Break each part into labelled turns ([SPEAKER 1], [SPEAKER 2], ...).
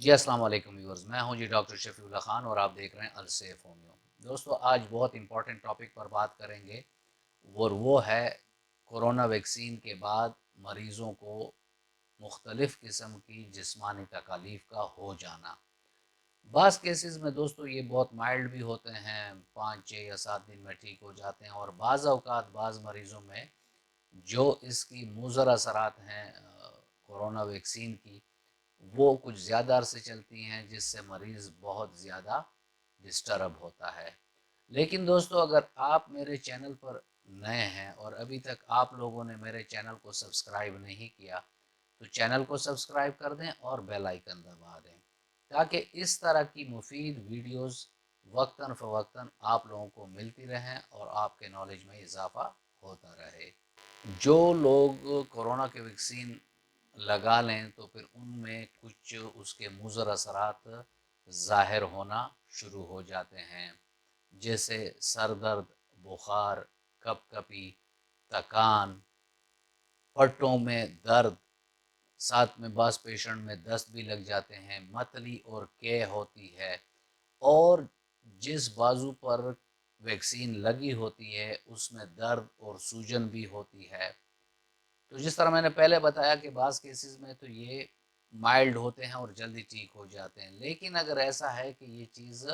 [SPEAKER 1] जी अस्सलाम वालेकुम व्यूअर्स, मैं हूं जी डॉक्टर शफीउल्ला खान और आप देख रहे हैं अलसेफ होम्यो। दोस्तों, आज बहुत इंपॉर्टेंट टॉपिक पर बात करेंगे और वो है कोरोना वैक्सीन के बाद मरीज़ों को मुख्तलिफ़ किस्म की जिस्मानी तकालीफ का हो जाना। बाज़ केसेस में दोस्तों ये बहुत माइल्ड भी होते हैं, 5, 6 या 7 दिन में ठीक हो जाते हैं, और बाज़ औक़ात बाज़ मरीज़ों में जो इसकी मुज़र असरात हैं कोरोना वैक्सीन की, वो कुछ ज़्यादा अरसे चलती हैं, जिससे मरीज़ बहुत ज़्यादा डिस्टर्ब होता है। लेकिन दोस्तों, अगर आप मेरे चैनल पर नए हैं और अभी तक आप लोगों ने मेरे चैनल को सब्सक्राइब नहीं किया, तो चैनल को सब्सक्राइब कर दें और बेल आइकन दबा दें, ताकि इस तरह की मुफीद वीडियोस वक्तन फ़वक्तन आप लोगों को मिलती रहें और आपके नॉलेज में इजाफ़ा होता रहे। जो लोग कोरोना के वैक्सीन लगा लें तो फिर उनमें कुछ उसके मुज़र असरात ज़ाहिर होना शुरू हो जाते हैं, जैसे सर दर्द, बुखार, कपकपी, थकान, पट्टों में दर्द, साथ में बास पेशेंट में दस्त भी लग जाते हैं, मतली और कै होती है, और जिस बाजू पर वैक्सीन लगी होती है उसमें दर्द और सूजन भी होती है। तो जिस तरह मैंने पहले बताया कि बाज़ केसेस में तो ये माइल्ड होते हैं और जल्दी ठीक हो जाते हैं, लेकिन अगर ऐसा है कि ये चीज़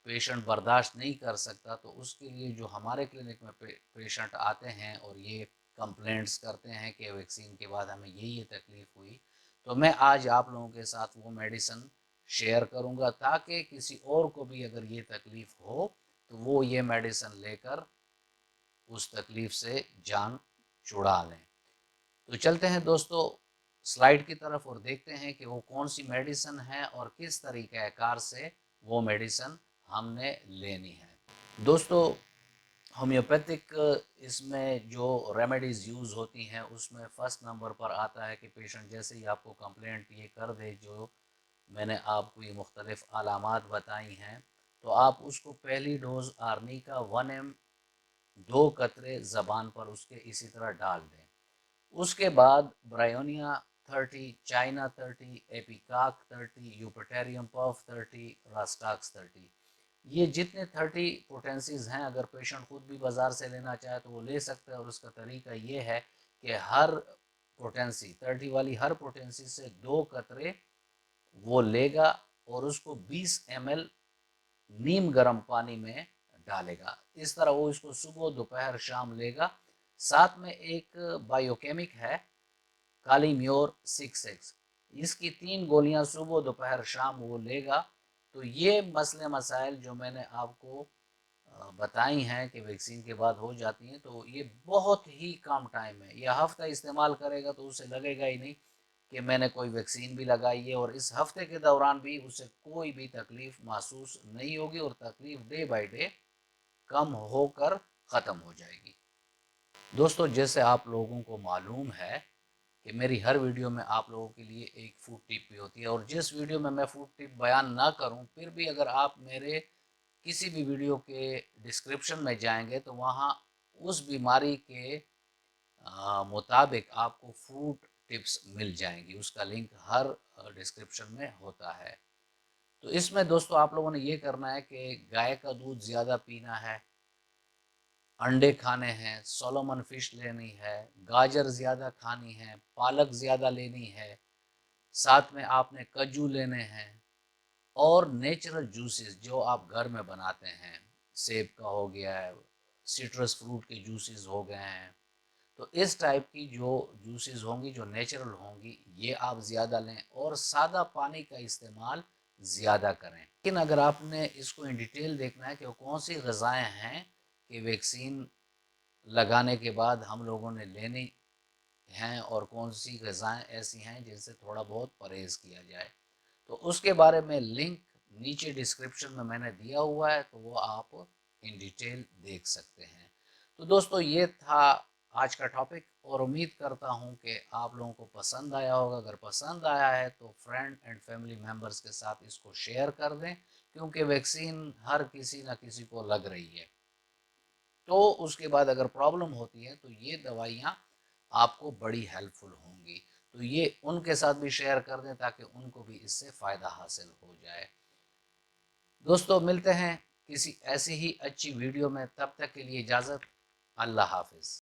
[SPEAKER 1] पेशेंट बर्दाश्त नहीं कर सकता, तो उसके लिए जो हमारे क्लिनिक में पेशेंट आते हैं और ये कंप्लेंट्स करते हैं कि वैक्सीन के बाद हमें ये तकलीफ़ हुई, तो मैं आज आप लोगों के साथ वो मेडिसिन शेयर करूँगा, ताकि किसी और को भी अगर ये तकलीफ़ हो तो वो ये मेडिसिन लेकर उस तकलीफ़ से जान छुड़ा लें। तो चलते हैं दोस्तों स्लाइड की तरफ और देखते हैं कि वो कौन सी मेडिसिन है और किस तरीक़े कार से वो मेडिसिन हमने लेनी है। दोस्तों, होम्योपैथिक इसमें जो रेमेडीज़ यूज़ होती हैं उसमें फ़र्स्ट नंबर पर आता है कि पेशेंट जैसे ही आपको कंप्लेंट ये कर दे, जो मैंने आपको ये मुख्तलिफ़ अलामात बताई हैं, तो आप उसको पहली डोज़ आर्नी का 1 ml 2 कतरे ज़बान पर उसके इसी तरह डाल दें। उसके बाद ब्रायोनिया 30, चाइना 30, एपिकाक 30, यूपटेरियम पफ 30, रास्टाक्स 30, ये जितने 30 पोटेंसीज हैं, अगर पेशेंट खुद भी बाज़ार से लेना चाहे तो वो ले सकते हैं। और उसका तरीका ये है कि हर पोटेंसी 30 वाली हर पोटेंसी से 2 कतरे वो लेगा और उसको 20 ml नीम गर्म पानी में डालेगा। इस तरह वो इसको सुबह दोपहर शाम लेगा। साथ में एक बायोकेमिक है काली म्योर 6X, इसकी 3 गोलियां सुबह दोपहर शाम वो लेगा। तो ये मसले मसाइल जो मैंने आपको बताई हैं कि वैक्सीन के बाद हो जाती हैं, तो ये बहुत ही कम टाइम है। यह हफ्ता इस्तेमाल करेगा तो उसे लगेगा ही नहीं कि मैंने कोई वैक्सीन भी लगाई है, और इस हफ्ते के दौरान भी उसे कोई भी तकलीफ महसूस नहीं होगी और तकलीफ डे बाय डे कम होकर ख़त्म हो जाएगी। दोस्तों, जैसे आप लोगों को मालूम है कि मेरी हर वीडियो में आप लोगों के लिए एक फूड टिप भी होती है, और जिस वीडियो में मैं फूड टिप बयान ना करूं, फिर भी अगर आप मेरे किसी भी वीडियो के डिस्क्रिप्शन में जाएंगे तो वहाँ उस बीमारी के मुताबिक आपको फूड टिप्स मिल जाएंगी। उसका लिंक हर डिस्क्रिप्शन में होता है। तो इसमें दोस्तों आप लोगों ने ये करना है कि गाय का दूध ज़्यादा पीना है, अंडे खाने हैं, सोलोमन फिश लेनी है, गाजर ज़्यादा खानी है, पालक ज़्यादा लेनी है, साथ में आपने कज्जू लेने हैं, और नेचुरल जूसेस जो आप घर में बनाते हैं, सेब का हो गया है, सिट्रस फ्रूट के जूसेस हो गए हैं, तो इस टाइप की जो जूसेस होंगी जो नेचुरल होंगी, ये आप ज़्यादा लें और सादा पानी का इस्तेमाल ज़्यादा करें। लेकिन अगर आपने इसको इन डिटेल देखना है कि कौन सी ग़िज़ाएँ हैं कि वैक्सीन लगाने के बाद हम लोगों ने लेनी हैं और कौन सी ग़िज़ाएँ ऐसी हैं जिनसे थोड़ा बहुत परहेज़ किया जाए, तो उसके बारे में लिंक नीचे डिस्क्रिप्शन में मैंने दिया हुआ है, तो वो आप इन डिटेल देख सकते हैं। तो दोस्तों, ये था आज का टॉपिक और उम्मीद करता हूँ कि आप लोगों को पसंद आया होगा। अगर पसंद आया है तो फ्रेंड एंड फैमिली मेम्बर्स के साथ इसको शेयर कर दें, क्योंकि वैक्सीन हर किसी न किसी को लग रही है। तो उसके बाद अगर प्रॉब्लम होती है तो ये दवाइयाँ आपको बड़ी हेल्पफुल होंगी। تو یہ ان کے ساتھ بھی شیئر کر دیں تاکہ ان کو بھی اس سے فائدہ حاصل ہو جائے۔ دوستو ملتے ہیں کسی ایسی ہی اچھی ویڈیو میں، تب تک کے لیے اجازت، اللہ حافظ۔